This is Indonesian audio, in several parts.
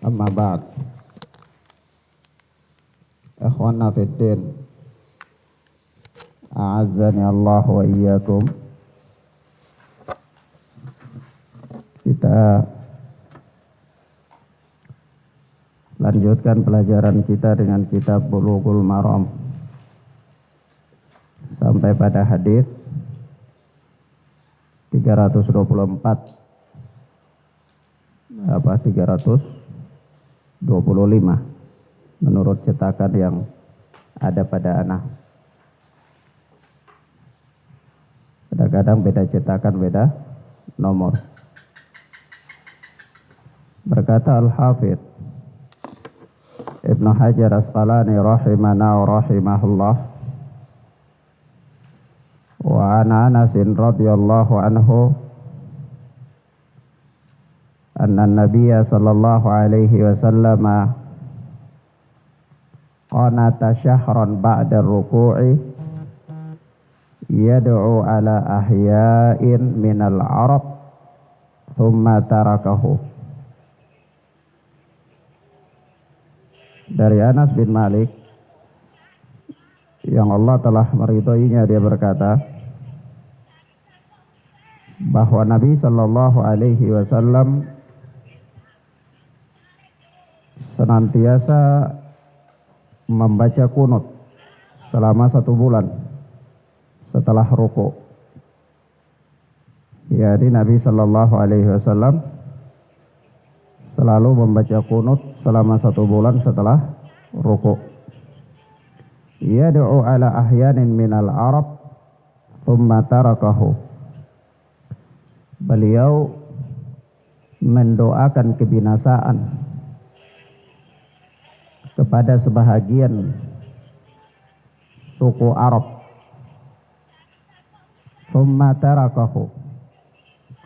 Amma ba'd. Ikhwana fiddin, a'azzani Allah wa iyyakum. Kita lanjutkan pelajaran kita dengan kitab Bulughul Maram sampai pada hadis 325 menurut cetakan yang ada pada anak. Kadang-kadang beda cetakan, beda nomor. Berkata Al-Hafidh Ibnu Hajar Asqalani rahimana wa rahimahullah, wa ana Anas radhiyallahu anhu anna an-nabiyya sallallahu alaihi wasallam qanata syahran ba'da ar-ruku'i yad'u ala ahya'in minal arab thumma tarakahu. Dari Anas bin Malik yang Allah telah meridhoinya, dia berkata bahwa Nabi sallallahu alaihi wasallam senantiasa membaca kunut selama 1 bulan setelah ruku. Jadi Nabi sallallahu alaihi wasallam selalu membaca kunut selama 1 bulan setelah ruku. Yad'u ala ahyanin minal arab thumma tarakahu. Beliau mendoakan kebinasaan kepada sebahagian suku Arab. Thumma tarakahu.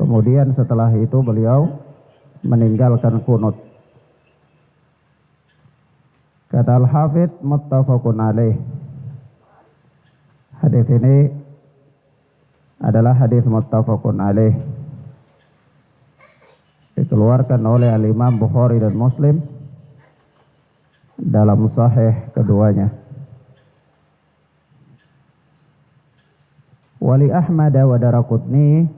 Kemudian setelah itu beliau meninggalkan kunut. Kata Al-Hafidh, muttafaqun alaih. Hadis ini adalah hadis muttafaqun alaih, dikeluarkan oleh Al-Imam Bukhari dan Muslim dalam sahih keduanya. Wali Ahmad wa Daraqutni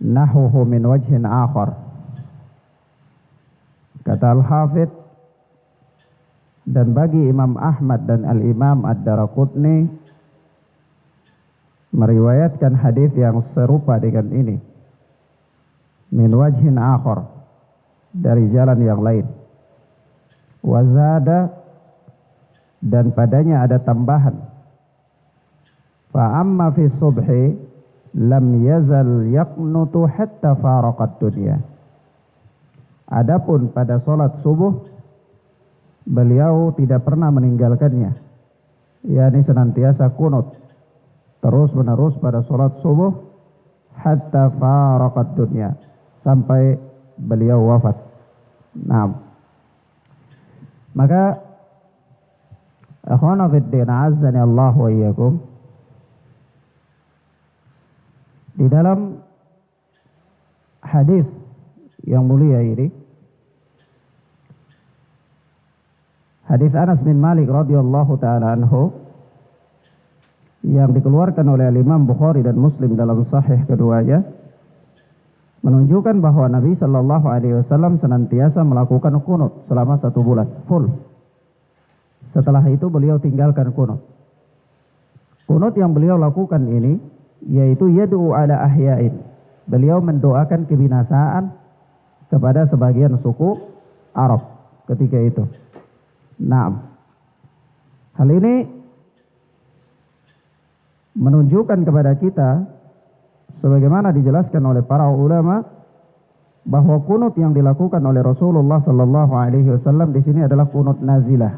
nahuhu min wajhin akhar. Kata Al-Hafidh, dan bagi Imam Ahmad dan Al-Imam Ad-Daraqutni meriwayatkan hadis yang serupa dengan ini, min wajhin akhar, dari jalan yang lain. Wazada, dan padanya ada tambahan, fa amma fi subhi lam yazal yaqnutu hatta faraqat dunya. Adapun pada salat subuh beliau tidak pernah meninggalkannya, yakni senantiasa kunut terus menerus pada salat subuh hatta faraqat dunya, sampai beliau wafat. Nah, maka akhwana fiddin, azzani Allah wa iyyakum, di dalam hadis yang mulia ini, hadis Anas bin Malik radhiyallahu taala anhu yang dikeluarkan oleh Imam Bukhari dan Muslim dalam sahih keduanya, menunjukkan bahwa Nabi sallallahu alaihi wasallam senantiasa melakukan kunut selama 1 bulan full. Setelah itu beliau tinggalkan kunut. Kunut yang beliau lakukan ini yaitu yad'u ala ahya'in. Beliau mendoakan kebinasaan kepada sebagian suku Arab ketika itu. Nah, hal ini menunjukkan kepada kita, sebagaimana dijelaskan oleh para ulama, bahwa kunut yang dilakukan oleh Rasulullah sallallahu alaihi wasallam di sini adalah kunut nazilah.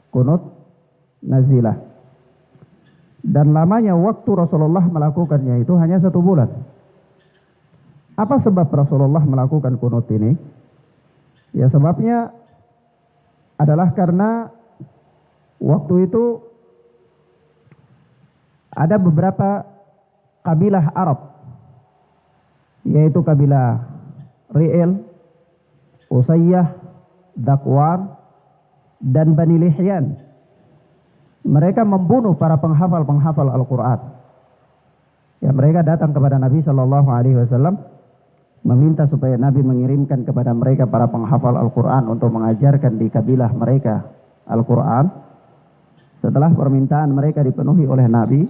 Kunut nazilah. Dan lamanya waktu Rasulullah melakukannya itu hanya 1 bulan. Apa sebab Rasulullah melakukan kunut ini? Ya, sebabnya adalah karena waktu itu ada beberapa kabilah Arab, yaitu kabilah Ri'il, Usayyah, Dakwar, dan Bani Lihyan. Mereka membunuh para penghafal-penghafal Al-Quran. Ya, mereka datang kepada Nabi Shallallahu Alaihi Wasallam meminta supaya Nabi mengirimkan kepada mereka para penghafal Al-Quran untuk mengajarkan di kabilah mereka Al-Quran. Setelah permintaan mereka dipenuhi oleh Nabi,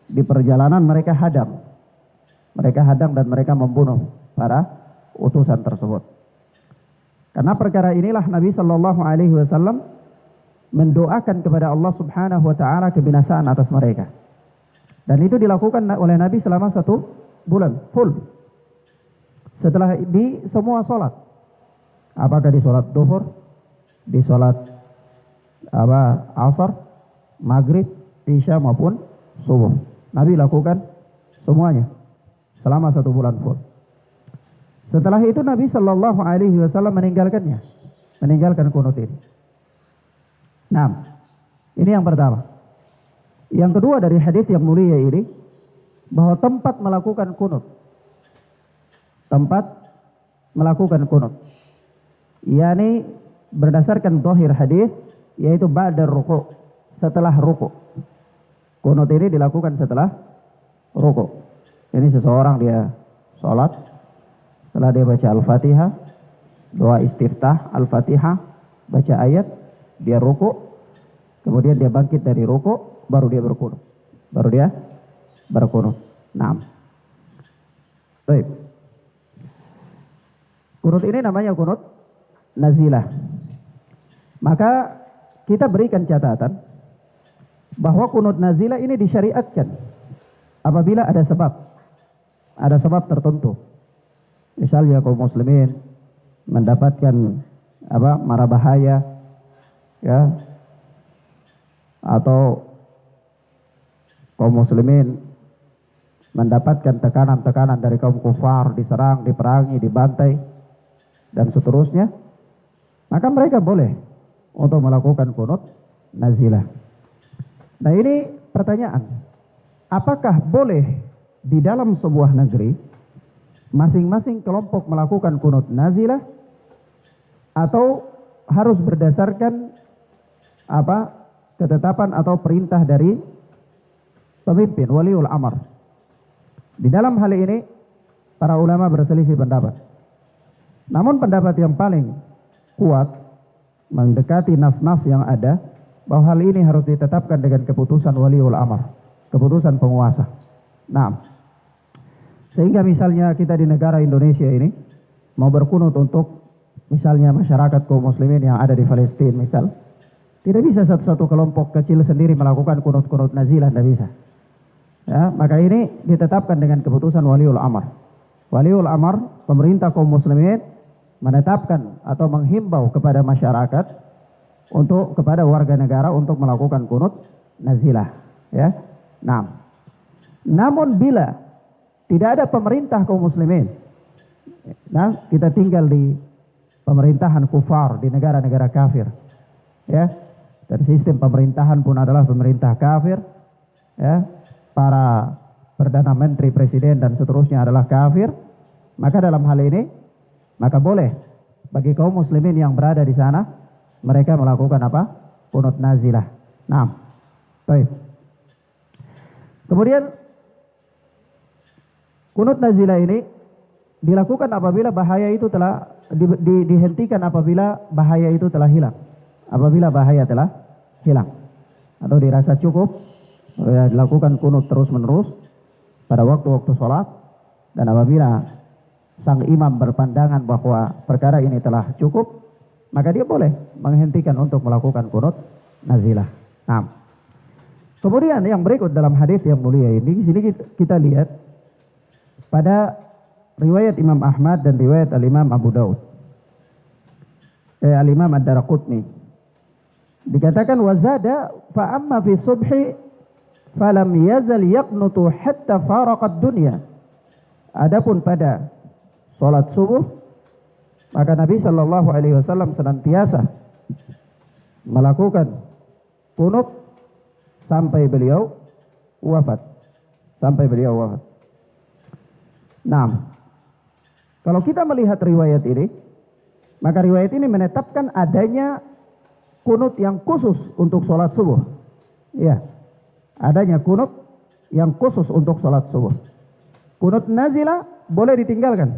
di perjalanan mereka hadang. Mereka hadang dan mereka membunuh para utusan tersebut. Karena perkara inilah Nabi Shallallahu Alaihi Wasallam mendoakan kepada Allah Subhanahu Wa Taala kebinasaan atas mereka. Dan itu dilakukan oleh Nabi selama 1 bulan full. Setelah di semua sholat, apakah di sholat duhur, di sholat asar, maghrib, isya maupun subuh, Nabi lakukan semuanya selama 1 bulan full. Setelah itu Nabi Shallallahu Alaihi Wasallam meninggalkan kunut ini. Nah, ini yang pertama. Yang kedua dari hadis yang mulia ini, bahwa tempat melakukan kunut, yakni berdasarkan zahir hadis, yaitu ba'da ruku', setelah ruku'. Kunut ini dilakukan setelah ruku'. Ini seseorang dia sholat, setelah dia baca Al-Fatihah, doa istiftah Al-Fatihah, baca ayat, dia ruku', kemudian dia bangkit dari ruku', baru dia berkunut. Nah, baik. Kunut ini namanya kunut nazilah. Maka kita berikan catatan bahwa kunut nazilah ini disyariatkan apabila ada sebab tertentu. Misalnya kaum muslimin mendapatkan mara bahaya, ya, atau kaum muslimin mendapatkan tekanan-tekanan dari kaum kufar, diserang, diperangi, dibantai, dan seterusnya, maka mereka boleh untuk melakukan kunut nazilah. Nah, ini pertanyaan, apakah boleh di dalam sebuah negeri masing-masing kelompok melakukan kunut nazilah, atau harus berdasarkan ketetapan atau perintah dari pemimpin, waliul amr? Di dalam hal ini para ulama berselisih pendapat. Namun pendapat yang paling kuat mendekati nas-nas yang ada, bahwa hal ini harus ditetapkan dengan keputusan waliul amr, keputusan penguasa. Nah, sehingga misalnya kita di negara Indonesia ini mau berkunut untuk misalnya masyarakat kaum muslimin yang ada di Palestina misal, tidak bisa satu-satu kelompok kecil sendiri melakukan kunut-kunut nazilah, tidak bisa. Ya, maka ini ditetapkan dengan keputusan waliul amr. Waliul amr, pemerintah kaum muslimin, menetapkan atau menghimbau kepada masyarakat kepada warga negara untuk melakukan kunut nazilah, ya. Nah, namun bila tidak ada pemerintah kaum muslimin, nah, kita tinggal di pemerintahan kufar, di negara-negara kafir, ya, dan sistem pemerintahan pun adalah pemerintah kafir, ya, para perdana menteri, presiden dan seterusnya adalah kafir. Maka dalam hal ini, maka boleh bagi kaum muslimin yang berada di sana, mereka melakukan kunut nazilah. Nah, baik. Kemudian kunut nazilah ini dilakukan apabila bahaya itu telah dihentikan, apabila bahaya itu telah hilang. Apabila bahaya telah hilang atau dirasa cukup, dilakukan kunut terus-menerus pada waktu-waktu sholat. Dan apabila sang imam berpandangan bahwa perkara ini telah cukup, maka dia boleh menghentikan untuk melakukan kunut nazilah. Nah, kemudian yang berikut dalam hadis yang mulia ini, di sini kita lihat pada riwayat Imam Ahmad dan riwayat Al-Imam Abu Daud, Al-Imam Ad-Daraqutni, dikatakan wazada fa amma fi subhi falam yazal yaqnutu hatta faraqad dunya. Adapun pada salat subuh, maka Nabi Shallallahu Alaihi Wasallam senantiasa melakukan kunut sampai beliau wafat. Nah, kalau kita melihat riwayat ini, Maka riwayat ini menetapkan adanya kunut yang khusus untuk sholat subuh. Ya, adanya kunut yang khusus untuk sholat subuh. Kunut nazilah boleh ditinggalkan.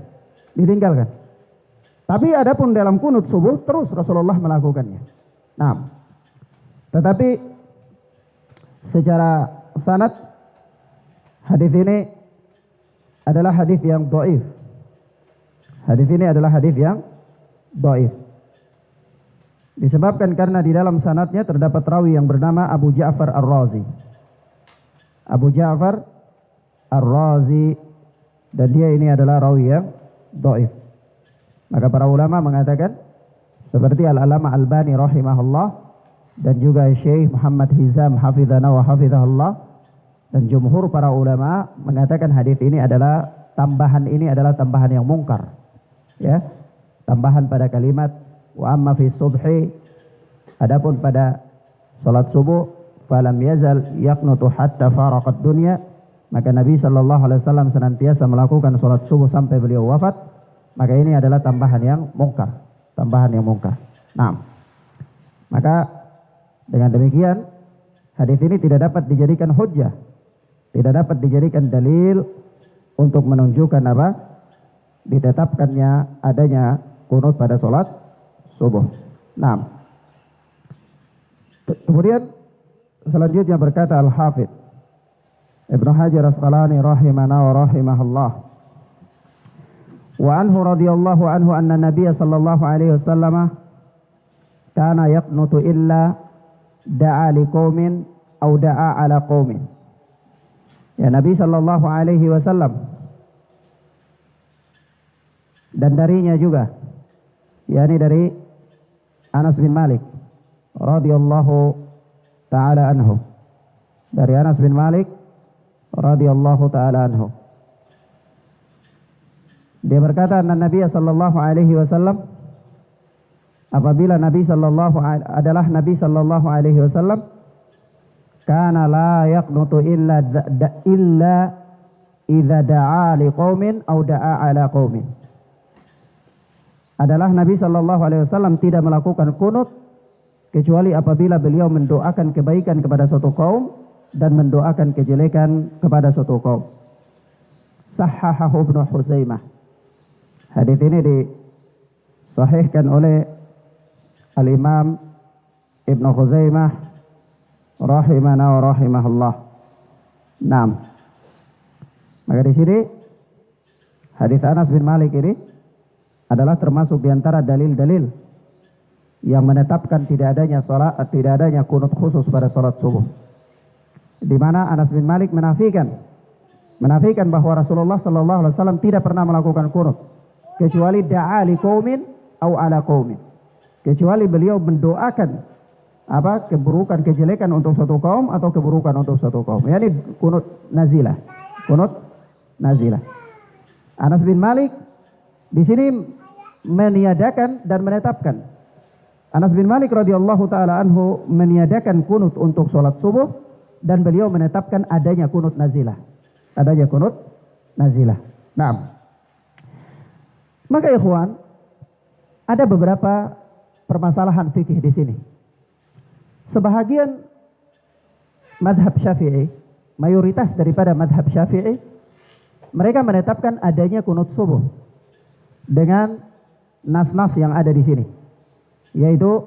Tapi adapun dalam kunut subuh terus Rasulullah melakukannya. Nah, tetapi secara sanad hadis ini adalah hadis yang dhaif. Disebabkan karena di dalam sanadnya terdapat rawi yang bernama Abu Ja'far Ar-Razi. Dan dia ini adalah rawi yang dhaif. Maka para ulama mengatakan seperti Al-Alama Albani rahimahullah dan juga Syekh Muhammad Hizam hafizana wa hafizahullah dan jumhur para ulama mengatakan hadis ini adalah tambahan yang mungkar. Ya, tambahan pada kalimat wa amma fi subhi, adapun pada salat subuh falam yazal yaqnutu hatta faraqat dunya, maka Nabi sallallahu alaihi wasallam senantiasa melakukan salat subuh sampai beliau wafat, maka ini adalah tambahan yang mungkar. Nah, maka dengan demikian hadis ini tidak dapat dijadikan hujjah, tidak dapat dijadikan dalil untuk menunjukkan apa? Ditetapkannya adanya kunut pada sholat subuh. Nah, kemudian selanjutnya berkata Al-Hafidh Ibnu Hajar Asqalani rahimana wa rahimahullah, wa anhu radhiyallahu anhu anna Nabiy sallallahu alaihi wasallam kana yaqnutu illa da'a liqaumin aw da'a ala qaumin. Ya, Nabi sallallahu alaihi wasallam dan darinya juga, yakni dari Anas bin Malik radhiyallahu taala anhu, dari Anas bin Malik radhiyallahu taala anhu, dia berkata, Nabi sallallahu alaihi wasallam, apabila Nabi sallallahu alaihi wasallam kana la yaqnutu illa idza da'a liqaumin aw da'a ala qaumin, adalah Nabi sallallahu alaihi wasallam tidak melakukan kunut kecuali apabila beliau mendoakan kebaikan kepada suatu kaum dan mendoakan kejelekan kepada suatu kaum. Sahhahahu Ibnu Huzaimah. Hadis ini disahihkan oleh Al-Imam Ibnu Huzaimah rahimana wa rahimahullah. Naam. Maka di sini hadis Anas bin Malik ini adalah termasuk diantara dalil-dalil yang menetapkan tidak adanya kunut khusus pada salat subuh. Di mana Anas bin Malik menafikan bahwa Rasulullah sallallahu alaihi wasallam tidak pernah melakukan kunut kecuali da'a li qaumin au ala qaumin, kecuali beliau mendoakan keburukan kejelekan untuk suatu kaum atau keburukan untuk suatu kaum. Yani kunut nazilah. Anas bin Malik di sini meniadakan dan menetapkan. Anas bin Malik radhiyallahu taala anhu meniadakan kunut untuk sholat subuh dan beliau menetapkan adanya kunut nazilah. Nah, maka ikhwan, ada beberapa permasalahan fikih di sini. Sebahagian madhab Syafi'i, mayoritas daripada madhab Syafi'i, mereka menetapkan adanya kunut subuh dengan nas-nas yang ada di sini, yaitu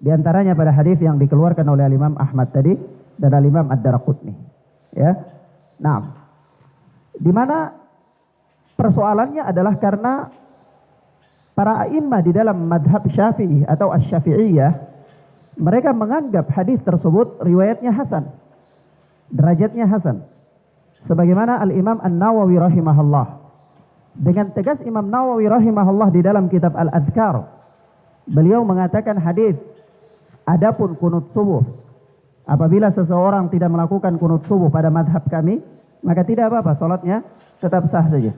diantaranya pada hadis yang dikeluarkan oleh Imam Ahmad tadi dan Imam Ad-Darqutni. Ya, nah, di mana persoalannya adalah karena para a'immah di dalam madhab Syafi'i atau Asy-Syafi'iyah, mereka menganggap hadis tersebut riwayatnya hasan, derajatnya hasan, sebagaimana Al-Imam An-Nawawi rahimahullah. Dengan tegas Imam Nawawi rahimahullah di dalam kitab Al-Adhkar, beliau mengatakan hadis adapun kunut subuh, apabila seseorang tidak melakukan kunut subuh pada madhab kami, maka tidak apa-apa, salatnya tetap sah saja.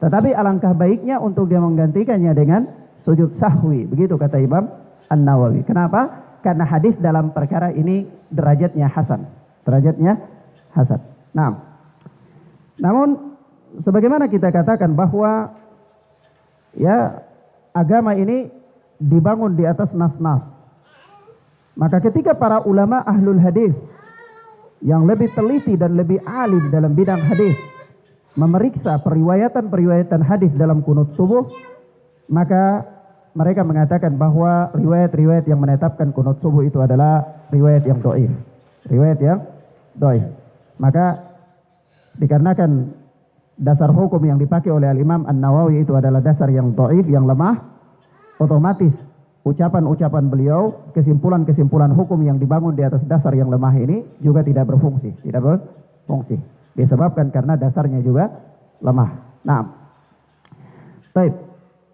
Tetapi alangkah baiknya untuk dia menggantikannya dengan sujud sahwi, begitu kata Imam An-Nawawi. Kenapa? Karena hadis dalam perkara ini derajatnya hasan. Nah, namun sebagaimana kita katakan bahwa ya agama ini dibangun di atas nas-nas. Maka ketika para ulama ahlul hadis yang lebih teliti dan lebih alim dalam bidang hadis memeriksa periwayatan-periwayatan hadis dalam kunut subuh, maka mereka mengatakan bahwa riwayat-riwayat yang menetapkan kunut subuh itu adalah riwayat yang dhaif. Riwayat yang dhaif. Maka dikarenakan dasar hukum yang dipakai oleh Al-Imam An-Nawawi itu adalah dasar yang dhaif, yang lemah, otomatis ucapan-ucapan beliau, kesimpulan-kesimpulan hukum yang dibangun di atas dasar yang lemah ini juga tidak berfungsi. Disebabkan karena dasarnya juga lemah. Nah, baik.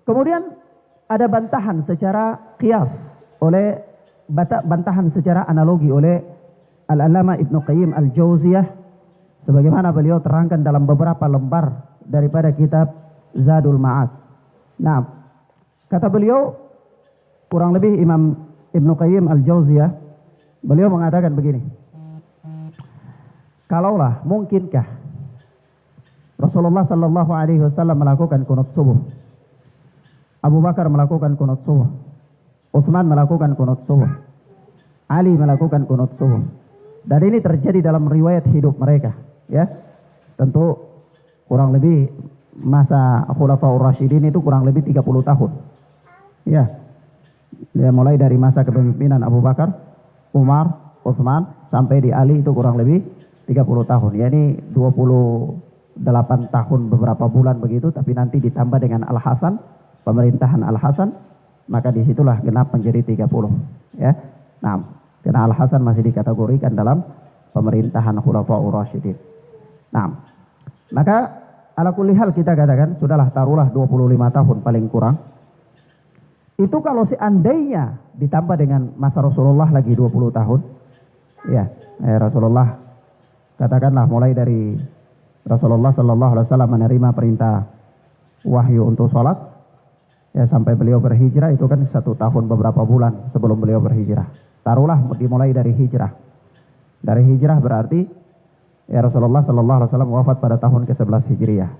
Kemudian ada bantahan secara qiyas bantahan secara analogi oleh Al-Allamah Ibnu Qayyim Al-Jauziyah, sebagaimana beliau terangkan dalam beberapa lembar daripada kitab Zadul Ma'ad. Nah, kata beliau, kurang lebih Imam Ibnu Qayyim Al-Jauziyah, beliau mengatakan begini: kalaulah mungkinkah Rasulullah sallallahu alaihi wasallam melakukan kunut subuh, Abu Bakar melakukan kunut subuh, Utsman melakukan kunut subuh, Ali melakukan kunut subuh, dan ini terjadi dalam riwayat hidup mereka, ya. Tentu kurang lebih masa Khulafaur Rasyidin itu kurang lebih 30 tahun. Ya. Ya, mulai dari masa kepemimpinan Abu Bakar, Umar, Utsman sampai di Ali itu kurang lebih 30 tahun. Ya, ini 28 tahun beberapa bulan begitu, tapi nanti ditambah dengan Al-Hasan, pemerintahan Al-Hasan, maka disitulah genap menjadi 30. Ya. Nah, karena Al-Hasan masih dikategorikan dalam pemerintahan Khulafaur Rasyidin. Nah, maka ala kulli hal kita katakan sudahlah, taruhlah 25 tahun paling kurang. Itu kalau seandainya ditambah dengan masa Rasulullah lagi 20 tahun. Ya, Rasulullah katakanlah mulai dari Rasulullah sallallahu alaihi wasallam menerima perintah wahyu untuk sholat, ya, sampai beliau berhijrah itu kan 1 tahun beberapa bulan sebelum beliau berhijrah. Taruhlah dimulai dari hijrah. Dari hijrah berarti ya Rasulullah sallallahu alaihi wasallam wafat pada tahun ke-11 Hijriah.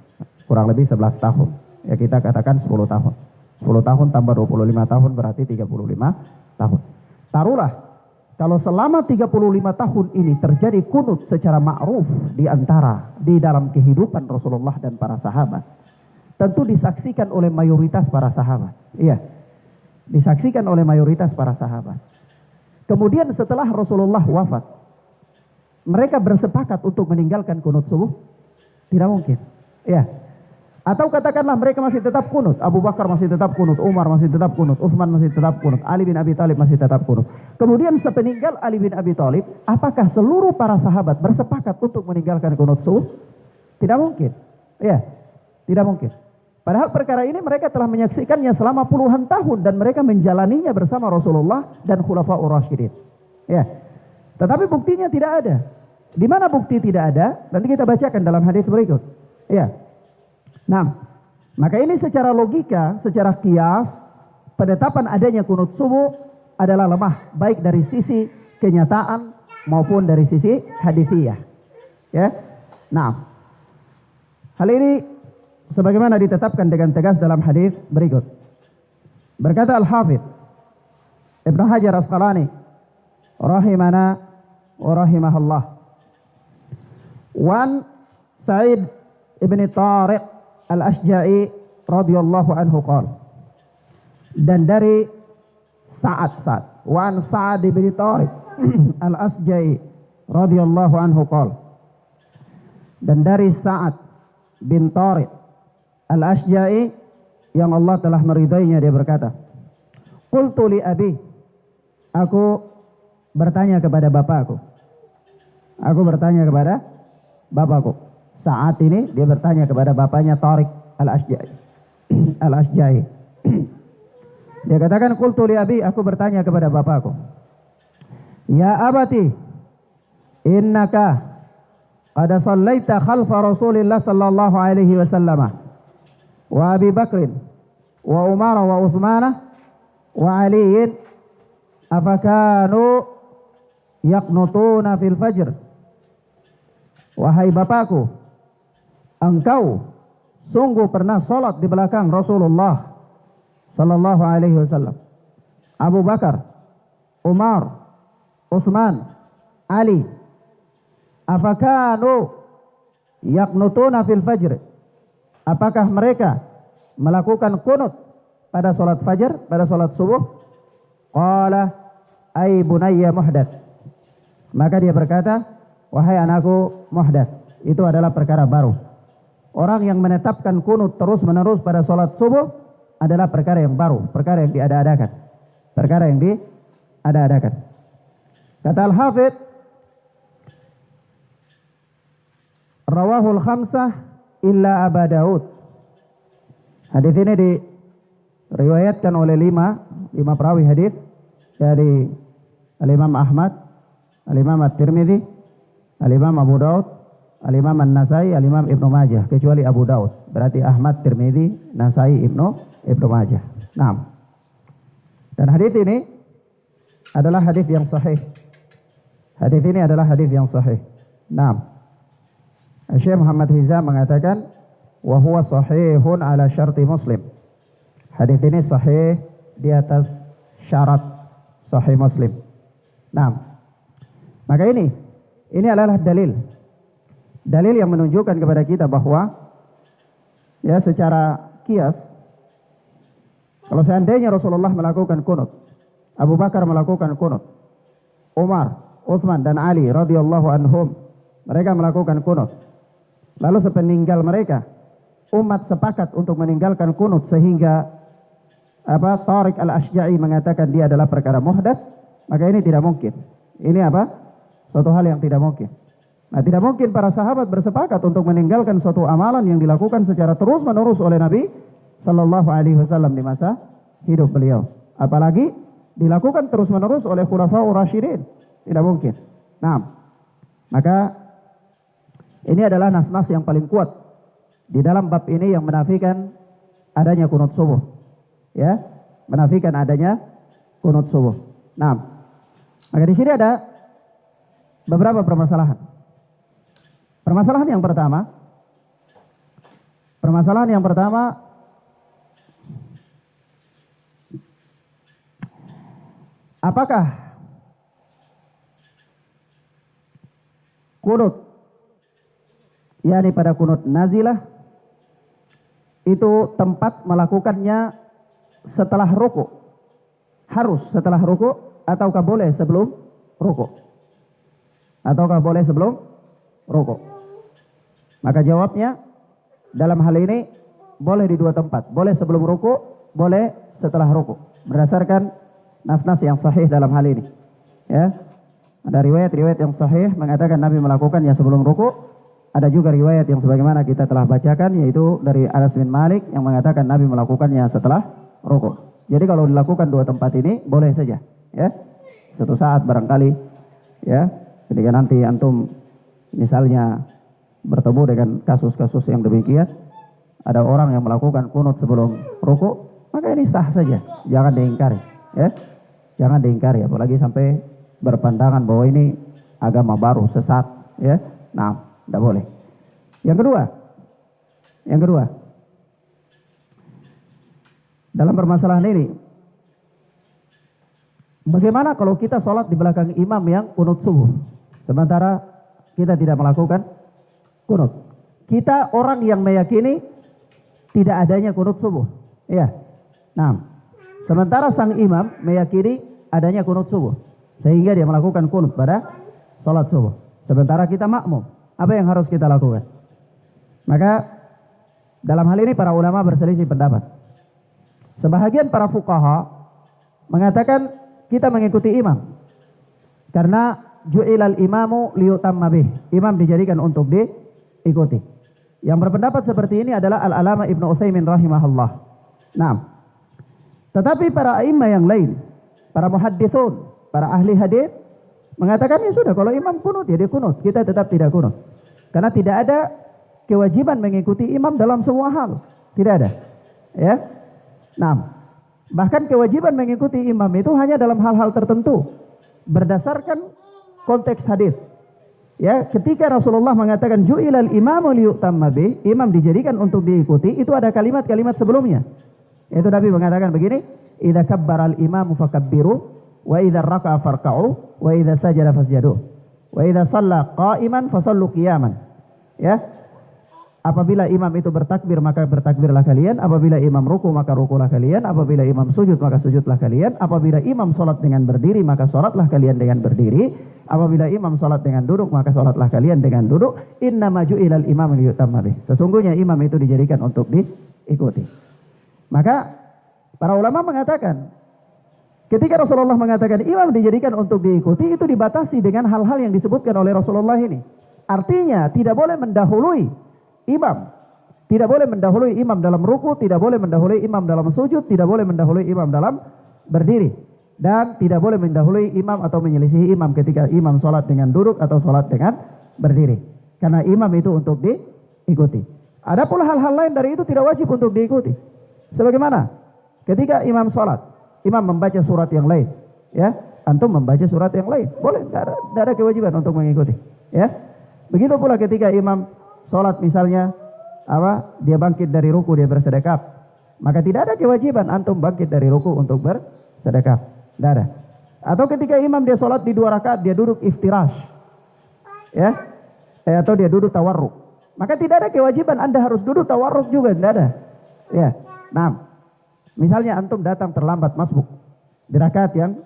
Kurang lebih 11 tahun. Ya, kita katakan 10 tahun. 10 tahun tambah 25 tahun berarti 35 tahun. Taruhlah kalau selama 35 tahun ini terjadi kunut secara ma'ruf di dalam kehidupan Rasulullah dan para sahabat. Tentu disaksikan oleh mayoritas para sahabat. Iya. Disaksikan oleh mayoritas para sahabat. Kemudian setelah Rasulullah wafat, mereka bersepakat untuk meninggalkan kunut subuh? Tidak mungkin. Iya. Atau katakanlah mereka masih tetap kunut, Abu Bakar masih tetap kunut, Umar masih tetap kunut, Utsman masih tetap kunut, Ali bin Abi Thalib masih tetap kunut. Kemudian sepeninggal Ali bin Abi Thalib, apakah seluruh para sahabat bersepakat untuk meninggalkan kunut subuh? Tidak mungkin. Ya, tidak mungkin. Padahal perkara ini mereka telah menyaksikannya selama puluhan tahun dan mereka menjalaninya bersama Rasulullah dan Khulafaur Rasyidin. Ya. Tetapi buktinya tidak ada. Di mana bukti tidak ada? Nanti kita bacakan dalam hadis berikut. Ya. Nah, maka ini secara logika, secara qiyas, penetapan adanya kunut subuh adalah lemah, baik dari sisi kenyataan maupun dari sisi hadithiyah. Ya. Nah, hal ini sebagaimana ditetapkan dengan tegas dalam hadis berikut. Berkata Al-Hafidz Ibnu Hajar Asqalani rahimana wa rahimahullah, Wan Sa'id ibn Tariq Al-Ashja'i radhiyallahu anhu qala, dan dari Sa'ad wa an Sa'ad bin Tariq Al-Ashja'i radhiyallahu anhu qala, dan dari Sa'ad bin Tariq Al-Ashja'i yang Allah telah meridainya, dia berkata, qultu li abi, aku bertanya kepada bapakku. Aku bertanya kepada bapakku. Saat ini dia bertanya kepada bapaknya Tariq Al-Ashja'i. Al-Ashja'i. Dia katakan, qultu li abi, aku bertanya kepada bapakku. Ya abati, innaka qad sallaita khalfa Rasulillah sallallahu alaihi wasallam wa Abi Bakrin wa Umar wa Utsman wa Ali, afakanu yaqnutuna fil fajr. Wahai bapakku, engkau sungguh pernah sholat di belakang Rasulullah sallallahu alaihi wasallam Abu Bakar, Umar, Utsman, Ali, afakanu yaqnutuna fil fajr? Apakah mereka melakukan kunut pada salat fajar, pada salat subuh? Qala ay bunayya muhdath. Maka dia berkata, wahai anakku, muhdath, itu adalah perkara baru. Orang yang menetapkan kunut terus menerus pada salat subuh adalah perkara yang baru, perkara yang diada-adakan. Perkara yang diada-adakan. Kata Al-Hafidz, rawahul khamsah illa Aba Daud. Hadis ini diriwayatkan oleh lima perawi hadis dari Al-Imam Ahmad, Al-Imam At-Tirmidzi, Al-Imam Abu Daud, Al-Imam An-Nasai, Al-Imam Ibnu Majah, kecuali Abu Daud. Berarti Ahmad, Tirmidzi, Nasai, Ibnu Majah. Nah, dan hadis ini adalah hadis yang sahih. Hadis ini adalah hadis yang sahih. Nah, Syekh Muhammad Hizam mengatakan, wa huwa sahihun ala syarti Muslim. Hadis ini sahih di atas syarat sahih Muslim. Nah, maka ini adalah dalil yang menunjukkan kepada kita bahwa ya secara kias, kalau seandainya Rasulullah melakukan kunut, Abu Bakar melakukan kunut, Umar, Utsman dan Ali radhiyallahu anhum mereka melakukan kunut. Lalu sepeninggal mereka umat sepakat untuk meninggalkan kunut sehingga Tariq Al-Asyja'i mengatakan dia adalah perkara muhdats, maka ini tidak mungkin. Ini suatu hal yang tidak mungkin. Nah, tidak mungkin para sahabat bersepakat untuk meninggalkan suatu amalan yang dilakukan secara terus-menerus oleh Nabi Sallallahu Alaihi Wasallam di masa hidup beliau. Apalagi dilakukan terus-menerus oleh Khulafaur Rasyidin. Tidak mungkin. Nah, maka ini adalah nas-nas yang paling kuat di dalam bab ini yang menafikan adanya kunut subuh. Ya, menafikan adanya kunut subuh. Nah, maka di sini ada beberapa permasalahan. Permasalahan yang pertama, apakah kunut, yakni pada kunut nazilah, itu tempat melakukannya setelah ruku? Harus setelah ruku ataukah boleh sebelum ruku? Maka jawabnya dalam hal ini boleh di dua tempat. Boleh sebelum ruku, boleh setelah ruku. Berdasarkan nas-nas yang sahih dalam hal ini. Ya. Ada riwayat-riwayat yang sahih mengatakan Nabi melakukannya sebelum ruku. Ada juga riwayat yang sebagaimana kita telah bacakan, yaitu dari Anas bin Malik yang mengatakan Nabi melakukannya setelah ruku. Jadi kalau dilakukan dua tempat ini boleh saja, ya. Suatu saat barangkali, ya, ketika nanti antum misalnya bertemu dengan kasus-kasus yang demikian, ada orang yang melakukan kunut sebelum ruku, maka ini sah saja, jangan diingkari, ya. Jangan diingkari, apalagi sampai berpandangan bahwa ini agama baru, sesat, ya. Nah, tidak boleh. Yang kedua, dalam permasalahan ini, bagaimana kalau kita sholat di belakang imam yang kunut subuh, sementara kita tidak melakukan kunut? Kita orang yang meyakini tidak adanya kunut subuh, ya. Nah, sementara sang imam meyakini adanya kunut subuh, sehingga dia melakukan kunut pada sholat subuh. Sementara kita makmum, apa yang harus kita lakukan? Maka dalam hal ini para ulama berselisih pendapat. Sebahagian para fuqaha mengatakan kita mengikuti imam, karena ju'ilal imamu liyutamma bih. Imam dijadikan untuk diikuti. Yang berpendapat seperti ini adalah Al-Alama Ibnu Utsaimin rahimahullah. Nah, tetapi para imam yang lain, para muhadditsun, para ahli hadis mengatakan ya sudah, kalau imam kunut ya dia kunut, kita tetap tidak kunut. Karena tidak ada kewajiban mengikuti imam dalam semua hal. Tidak ada. Ya. Nah, bahkan kewajiban mengikuti imam itu hanya dalam hal-hal tertentu berdasarkan konteks hadis. Ya, ketika Rasulullah mengatakan ju'ilal imamu liyutamma bih, imam dijadikan untuk diikuti, itu ada kalimat-kalimat sebelumnya. Itu Nabi mengatakan begini, idza kabbara al-imamu fakabbiru wa idza raka'a farka'u wa idza sajada fasjadu wa idza shalla qa'iman fasallu qiyaman. Ya. Apabila imam itu bertakbir maka bertakbirlah kalian, apabila imam ruku maka rukulah kalian, apabila imam sujud maka sujudlah kalian, apabila imam salat dengan berdiri maka salatlah kalian dengan berdiri, apabila imam salat dengan duduk maka salatlah kalian dengan duduk. Innama ju'ilal imam liyutamma bih. Sesungguhnya imam itu dijadikan untuk diikuti. Maka para ulama mengatakan ketika Rasulullah mengatakan imam dijadikan untuk diikuti, itu dibatasi dengan hal-hal yang disebutkan oleh Rasulullah ini. Artinya tidak boleh mendahului imam, tidak boleh mendahului imam dalam ruku, tidak boleh mendahului imam dalam sujud, tidak boleh mendahului imam dalam berdiri, dan tidak boleh mendahului imam atau menyelisihi imam ketika imam sholat dengan duduk atau sholat dengan berdiri, karena imam itu untuk diikuti. Ada pula hal-hal lain dari itu tidak wajib untuk diikuti, sebagaimana ketika imam sholat, imam membaca surat yang lain, ya, antum membaca surat yang lain, boleh, tidak ada kewajiban untuk mengikuti, ya. Begitu pula ketika imam sholat misalnya dia bangkit dari ruku, dia bersedekap, maka tidak ada kewajiban antum bangkit dari ruku untuk bersedekap, tidak ada. Atau ketika imam dia sholat di 2 rakaat, dia duduk iftirash, ya, atau dia duduk tawarruk, maka tidak ada kewajiban anda harus duduk tawarruk juga, tidak ada, ya. Nah, misalnya antum datang terlambat masbuk di rakaat yang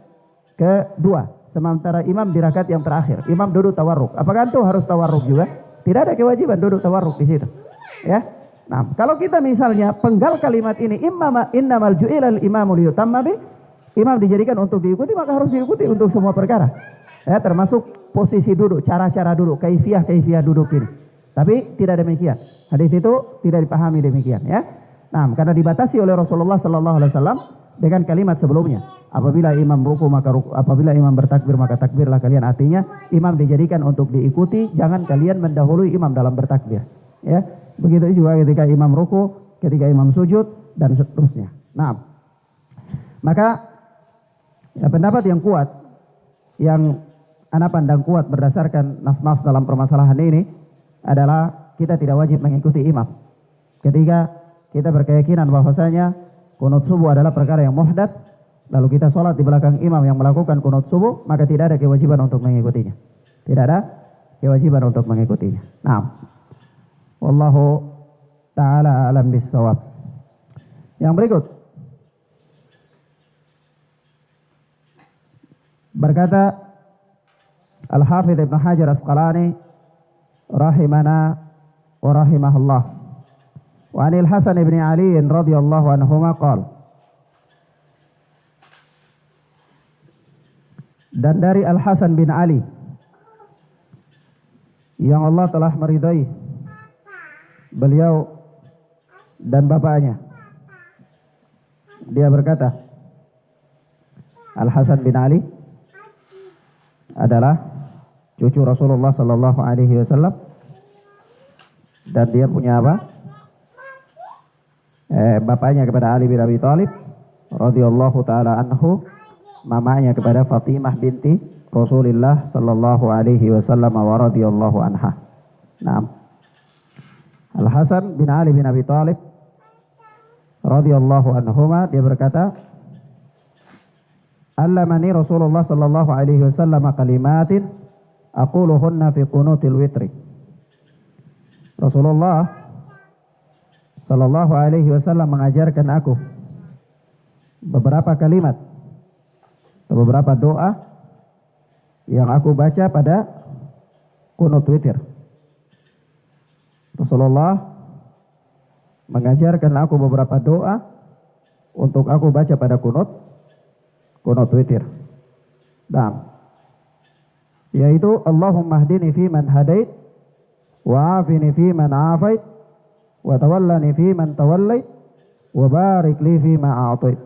kedua, sementara imam di rakaat yang terakhir, imam duduk tawarruk, apakah antum harus tawarruk juga? Tidak ada kewajiban duduk tawarruk di situ, ya. Nah, kalau kita misalnya penggal kalimat ini, innamal ju'ilal imamu liyutamma bih, imam dijadikan untuk diikuti, maka harus diikuti untuk semua perkara, ya, termasuk posisi duduk, cara-cara duduk, kaifiyah duduk ini. Tapi tidak demikian, hadis itu tidak dipahami demikian, ya. Nah, karena dibatasi oleh Rasulullah sallallahu alaihi wasallam dengan kalimat sebelumnya. Apabila imam ruku maka ruku, apabila imam bertakbir maka takbirlah kalian. Artinya imam dijadikan untuk diikuti, jangan kalian mendahului imam dalam bertakbir, ya. Begitu juga ketika imam ruku, ketika imam sujud dan seterusnya. Nah, maka ya, pendapat yang kuat, yang ana pandang kuat berdasarkan nas-nas dalam permasalahan ini adalah kita tidak wajib mengikuti imam ketika kita berkeyakinan bahwasanya kunut subuh adalah perkara yang muhdats, lalu kita sholat di belakang imam yang melakukan kunut subuh, maka tidak ada kewajiban untuk mengikutinya. Tidak ada kewajiban untuk mengikutinya. Nah, wallahu ta'ala alam bissawab. Yang berikut, berkata Al-Hafidh Ibn Hajar Asqalani rahimana wa rahimahullah, wa anil Hasan ibn Ali radhiyallahu anhuma qala, dan dari Al-Hasan bin Ali yang Allah telah meridai beliau dan bapaknya, dia berkata, Al-Hasan bin Ali adalah cucu Rasulullah sallallahu alaihi wasallam, dan dia punya apa? Bapaknya kepada Ali bin Abi Thalib radhiyallahu taala anhu, mamanya kepada Fatimah binti Rasulullah sallallahu alaihi wasallam wa radhiyallahu anha. Naam. Al-Hasan bin Ali bin Abi Thalib radhiyallahu anhuma, dia berkata, allamani Rasulullah sallallahu alaihi wasallam kalimatin aquluhunna fi qunutil witri. Rasulullah sallallahu alaihi wasallam mengajarkan aku beberapa kalimat, beberapa doa yang aku baca pada kunut witir. Rasulullah mengajarkan aku beberapa doa untuk aku baca pada kunut witir. Nah, yaitu Allahumma hdini fi man hadait, wa afini fi man afait, wa tawallani fi man tawallait, wa barik li fi ma a'tait,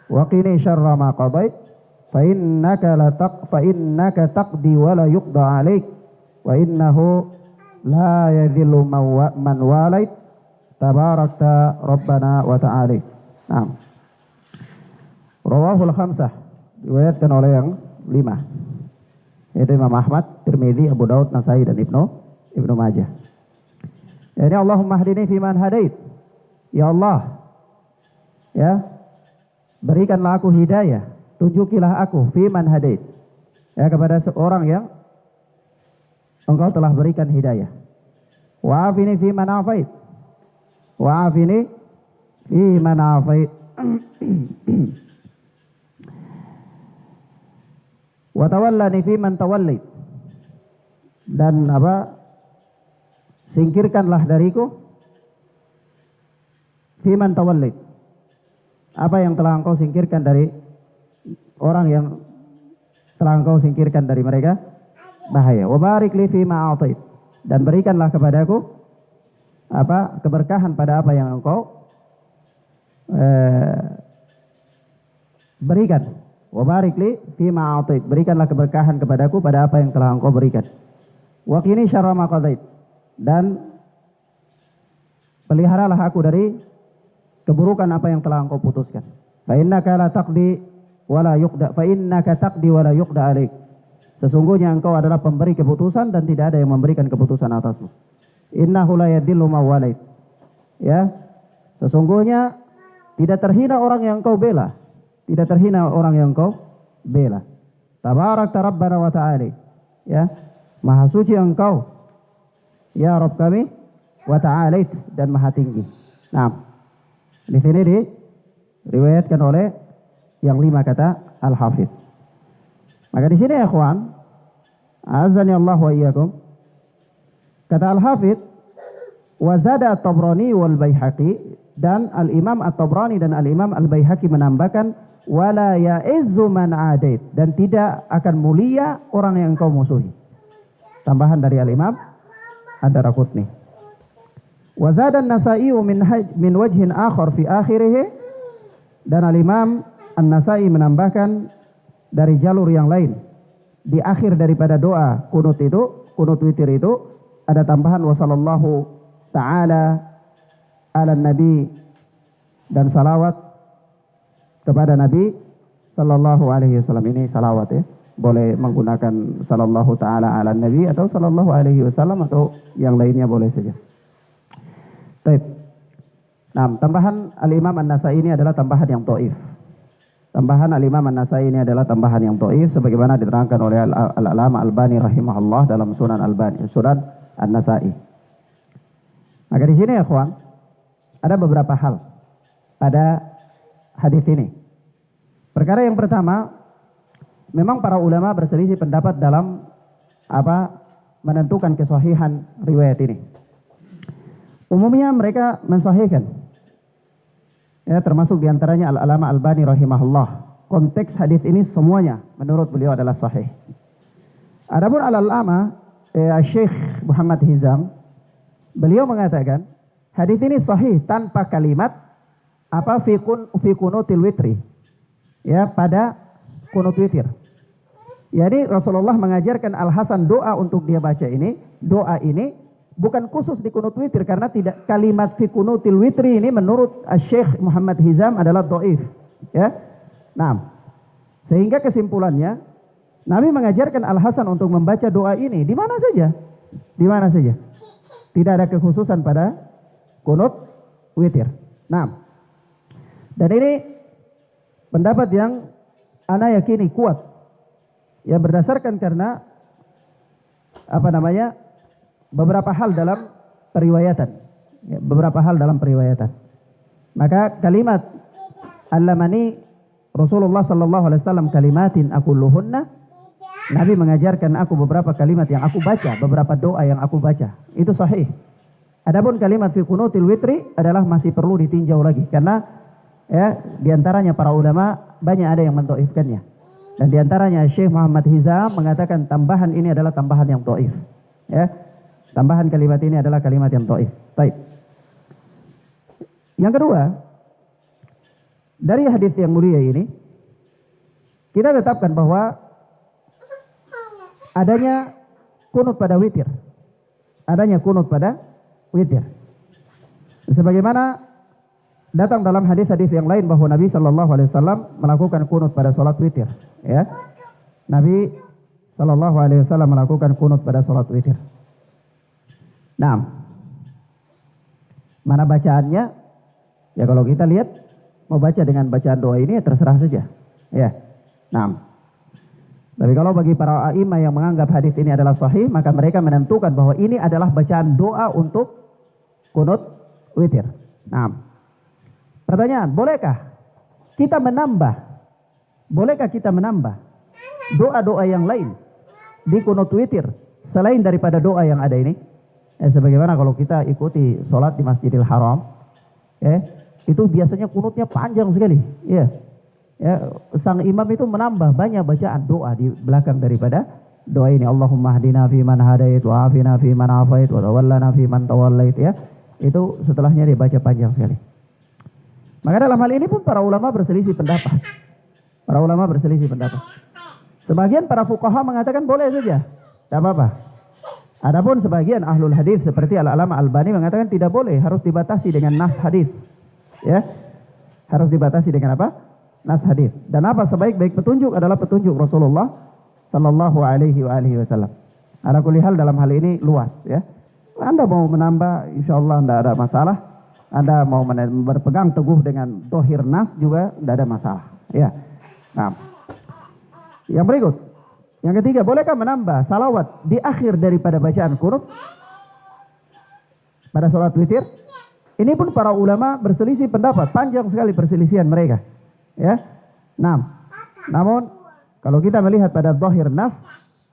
wa qini syarra ma qadait, fa innaka taqdi wa la yuqda 'alaik, wa innahu la yadhillu man walait, tabarakta rabbana wa ta'ala. Naam. Rawahul khamsah, diriwayatkan oleh yang 5, yaitu Imam Ahmad, Tirmidzi, Abu Daud, Nasai dan Ibnu Majah. Ini Allahumma hdini fi man hadait. Ya Allah, ya, berikanlah aku hidayah, tunjukilah aku fi man hadait, ya, kepada seorang yang engkau telah berikan hidayah. Wa afini fi man afait, wa afini fi man afait. Wa tawallani fi man tawallait, dan singkirkanlah dariku fi man tawallait, apa yang telah engkau singkirkan dari orang yang telah engkau singkirkan dari mereka bahaya. Wa barik li fi ma atait, dan berikanlah kepadaku keberkahan pada apa yang engkau berikan. Wa barik li fi ma atait, berikanlah keberkahan kepadaku pada apa yang telah engkau berikan. Wa qini syarra ma qadait, dan peliharalah aku dari keburukan apa yang telah engkau putuskan. Fa innaka la taqdi wa la yuqda, fa innaka taqdi wa la yuqda alaik. Sesungguhnya engkau adalah pemberi keputusan dan tidak ada yang memberikan keputusan atasmu. Innahu la yadillu ma walait. Ya, sesungguhnya tidak terhina orang yang engkau bela, tidak terhina orang yang engkau bela. Tabarakta rabbana wa ta'ala. Ya, maha suci engkau, ya Rabb kami, wa ta'alait, dan maha tinggi. Nah, di sini diriwayatkan oleh yang 5 kata Al-Hafidh. Maka di sini ya ikhwan, azani Allah wa iyyakum, kata Al-Hafidh, wa zada At-Tabrani wal Baihaqi, dan Al-Imam At-Tabrani dan Al-Imam Al-Baihaqi menambahkan wala ya'izzu man adait, dan tidak akan mulia orang yang engkau musuhi. Tambahan dari Al-Imam Ad-Daraqutni. Wa zada An-Nasa'i min wajhin akhar fi akhirih, dan Al-Imam An-Nasa'i menambahkan dari jalur yang lain di akhir daripada doa kunut witir itu ada tambahan wa sallallahu ta'ala ala nabi, dan salawat kepada Nabi sallallahu alaihi wasallam. Ini salawat, ya, boleh menggunakan sallallahu ta'ala ala nabi atau sallallahu alaihi wasallam atau yang lainnya boleh saja. Baik. Nah, tambahan Al-Imam An-Nasa'i ini adalah tambahan yang dhaif. Tambahan Al-Imam An-Nasa'i ini adalah tambahan yang dhaif sebagaimana diterangkan oleh Al-Alama Albani rahimahullah dalam Sunan An-Nasa'i. Maka di sini ya kawan, ada beberapa hal pada hadis ini. Perkara yang pertama, memang para ulama berselisih pendapat dalam menentukan kesahihan riwayat ini. Umumnya mereka mensahihkan, ya, termasuk diantaranya Al-Alama Albani rahimahullah. Konteks hadis ini semuanya menurut beliau adalah sahih. Adapun Al-Alama Syekh Muhammad Hizam, beliau mengatakan hadis ini sahih tanpa kalimat fi kunutil witri, ya, pada kunut witir. Jadi Rasulullah mengajarkan Al-Hasan doa untuk dia baca ini. Doa ini bukan khusus di kunut witir, karena tidak, kalimat fi kunutil witri ini menurut Syekh Muhammad Hizam adalah dhaif, ya. Nah, sehingga kesimpulannya Nabi mengajarkan Al-Hasan untuk membaca doa ini di mana saja. Di mana saja. Tidak ada kekhususan pada kunut witir. Nah, dan ini pendapat yang ana yakini kuat, ya, berdasarkan karena beberapa hal dalam periwayatan, ya, beberapa hal dalam periwayatan. Maka kalimat allamani Rasulullah sallallahu alaihi wasallam kalimatin aquluhunna, Nabi mengajarkan aku beberapa kalimat yang aku baca, beberapa doa yang aku baca. Itu sahih. Adapun kalimat fi kunutil witri adalah masih perlu ditinjau lagi, karena, ya, diantaranya para ulama banyak ada yang mendhaifkannya. Dan diantaranya Syekh Muhammad Hizam mengatakan tambahan ini adalah tambahan yang dhaif, ya. Tambahan kalimat ini adalah kalimat yang dhaif. Baik. Yang kedua, dari hadis yang mulia ini kita tetapkan bahwa adanya kunut pada witir. Adanya kunut pada witir. Sebagaimana datang dalam hadis-hadis yang lain bahwa Nabi sallallahu alaihi wasallam melakukan kunut pada salat witir, ya. Nabi sallallahu alaihi wasallam melakukan kunut pada salat witir. Nah, mana bacaannya? Ya, kalau kita lihat mau baca dengan bacaan doa ini ya terserah saja. Ya. Nah. Tapi kalau bagi para a'imah yang menganggap hadis ini adalah sahih, maka mereka menentukan bahwa ini adalah bacaan doa untuk kunut witir. Nah. Pertanyaan, bolehkah kita menambah? Bolehkah kita menambah doa-doa yang lain di kunut witir selain daripada doa yang ada ini? Sebagaimana kalau kita ikuti sholat di Masjidil Haram, itu biasanya kunutnya panjang sekali. Ya, sang imam itu menambah banyak bacaan doa di belakang daripada doa ini. Allahumma hdina fi man hadait wa afina fi man afait wa tawallana fi man tawallait. Ya, itu setelahnya dia baca panjang sekali. Maka dalam hal ini pun para ulama berselisih pendapat. Para ulama berselisih pendapat. Sebagian para fuqaha mengatakan boleh saja, tidak apa-apa. Adapun sebagian ahlul hadis seperti Al-Alama Albani mengatakan tidak boleh, harus dibatasi dengan nas hadis. Ya, harus dibatasi dengan apa? Nas hadis. Dan apa sebaik-baik petunjuk adalah petunjuk Rasulullah sallallahu alaihi wasallam. Ala kulli hal dalam hal ini luas, ya. Anda mau menambah, insyaallah tidak ada masalah. Anda mau berpegang teguh dengan dohir nas juga tidak ada masalah, ya. Nah, yang berikut, yang ketiga, bolehkah menambah salawat di akhir daripada bacaan kunut pada sholat witir? Ini pun para ulama berselisih pendapat, panjang sekali perselisihan mereka. Ya, namun kalau kita melihat pada zahir nas,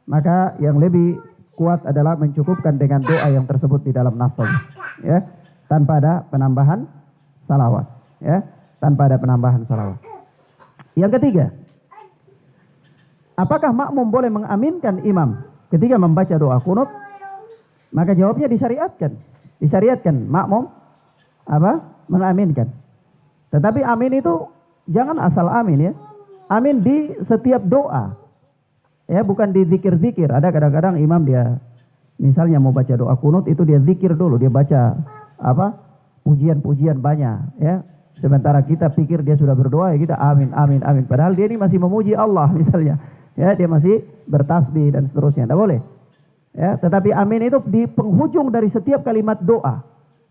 maka yang lebih kuat adalah mencukupkan dengan doa yang tersebut di dalam nas saja, ya, tanpa ada penambahan salawat, ya, tanpa ada penambahan salawat. Yang ketiga, apakah makmum boleh mengaminkan imam ketika membaca doa kunut? Maka jawabnya disyariatkan makmum apa? Mengaminkan. Tetapi amin itu jangan asal amin, ya. Amin di setiap doa. Ya, bukan di zikir-zikir. Ada kadang-kadang imam dia misalnya mau baca doa kunut itu dia zikir dulu, dia baca apa? Pujian-pujian banyak, ya. Sementara kita pikir dia sudah berdoa, ya kita amin amin amin. Padahal dia ini masih memuji Allah misalnya. Ya, dia masih bertasbih dan seterusnya. Tidak boleh. Ya, tetapi amin itu di penghujung dari setiap kalimat doa.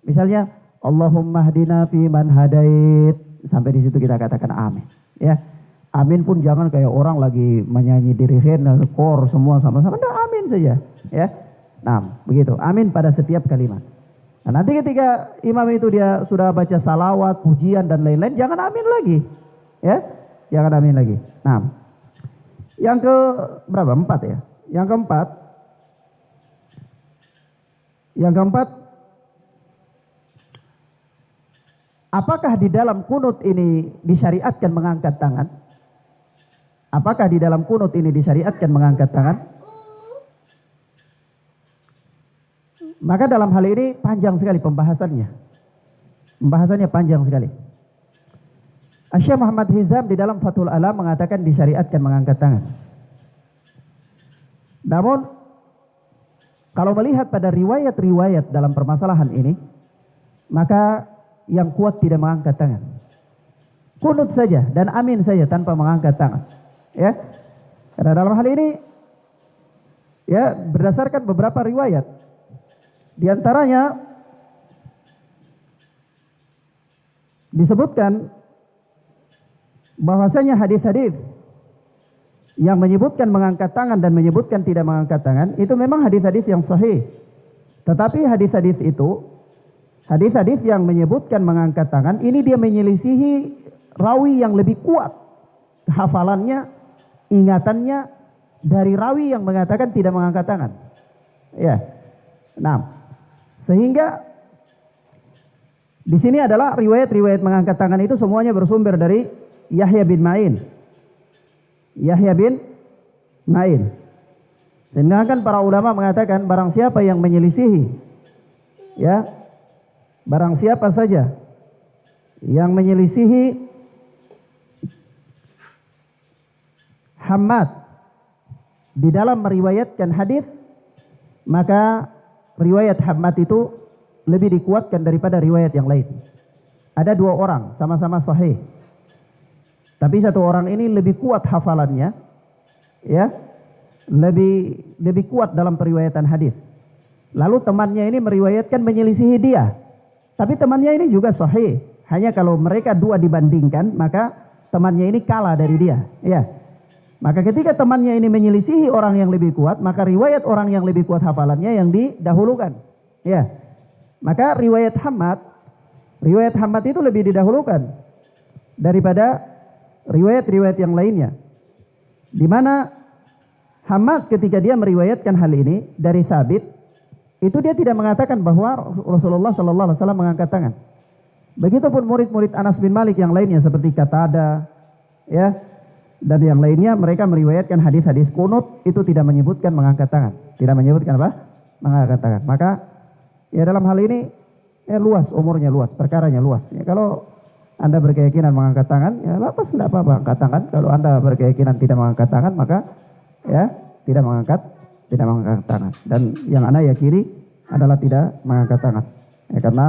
Misalnya Allahumma hdina fi man hadait. Sampai di situ kita katakan amin. Ya. Amin pun jangan kayak orang lagi menyanyi dirigen, kor semua sama-sama. Nah, amin saja. Ya. Nah, begitu. Amin pada setiap kalimat. Nah, nanti ketika imam itu dia sudah baca salawat, pujian dan lain-lain, jangan amin lagi. Ya. Jangan amin lagi. Nah, yang ke berapa? 4 ya. Yang keempat, apakah di dalam kunut ini disyariatkan mengangkat tangan? Apakah di dalam kunut ini disyariatkan mengangkat tangan? Maka dalam hal ini panjang sekali pembahasannya. Pembahasannya panjang sekali. Syekh Muhammad Hizam di dalam Fathul Alam mengatakan disyariatkan mengangkat tangan. Namun kalau melihat pada riwayat-riwayat dalam permasalahan ini, maka yang kuat tidak mengangkat tangan. Kunut saja dan amin saja tanpa mengangkat tangan. Ya. Karena dalam hal ini ya berdasarkan beberapa riwayat. Di antaranya disebutkan bahwasanya hadis-hadis yang menyebutkan mengangkat tangan dan menyebutkan tidak mengangkat tangan itu memang hadis-hadis yang sahih. Tetapi hadis-hadis itu, hadis-hadis yang menyebutkan mengangkat tangan ini dia menyelisihi rawi yang lebih kuat hafalannya, ingatannya dari rawi yang mengatakan tidak mengangkat tangan. Ya. Nah, sehingga di sini adalah riwayat-riwayat mengangkat tangan itu semuanya bersumber dari Yahya bin Ma'in. Yahya bin Ma'in. Sedangkan para ulama mengatakan barang siapa yang menyelisihi, ya, barang siapa saja yang menyelisihi Hammad di dalam meriwayatkan hadis, maka riwayat Hammad itu lebih dikuatkan daripada riwayat yang lain. Ada 2 orang sama-sama sahih, tapi satu orang ini lebih kuat hafalannya, ya, lebih kuat dalam periwayatan hadis. Lalu temannya ini meriwayatkan menyelisihi dia, tapi temannya ini juga sahih, Hanya kalau mereka dua dibandingkan, maka temannya ini kalah dari dia. Ya. Maka ketika temannya ini menyelisihi orang yang lebih kuat, maka riwayat orang yang lebih kuat hafalannya yang didahulukan. Ya. Maka riwayat Hamad itu lebih didahulukan daripada riwayat-riwayat yang lainnya. Di mana Hamad ketika dia meriwayatkan hal ini dari Sabit, itu dia tidak mengatakan bahwa Rasulullah Sallallahu Alaihi Wasallam mengangkat tangan. Begitupun murid-murid Anas bin Malik yang lainnya seperti Qatada, ya, dan yang lainnya, mereka meriwayatkan hadis-hadis kunut itu tidak menyebutkan mengangkat tangan, tidak menyebutkan apa? Mengangkat tangan. Maka ya dalam hal ini luas, umurnya luas, perkaranya luas. Ya, kalau Anda berkeyakinan mengangkat tangan, ya lapas tidak apa-apa angkat tangan. Kalau Anda berkeyakinan tidak mengangkat tangan, maka ya tidak mengangkat tangan. Dan yang Anda yakini adalah tidak mengangkat tangan. Ya, karena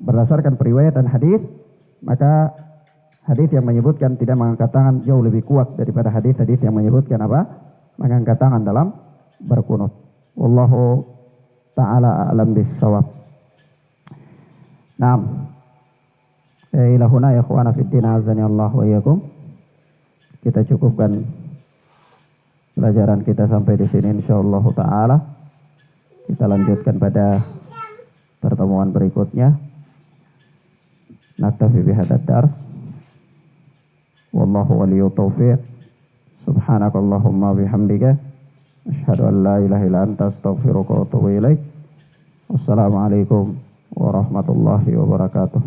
berdasarkan periwayatan hadis, maka hadis yang menyebutkan tidak mengangkat tangan jauh lebih kuat daripada hadis-hadis yang menyebutkan apa? Mengangkat tangan dalam berkunut. Wallahu ta'ala a'lam bis-shawab. Naam. Ila huna ya ikhwana fid din azani Allah wa iyyakum. Kita cukupkan pelajaran kita sampai di sini insyaallah taala. Kita lanjutkan pada pertemuan berikutnya. Naktafi bihadzal dars. Wallahu waliyut taufiq. Subhanakallahumma bihamdika asyhadu an la ilaha illa anta astaghfiruka wa atubu ilaik. Wassalamualaikum warahmatullahi wabarakatuh.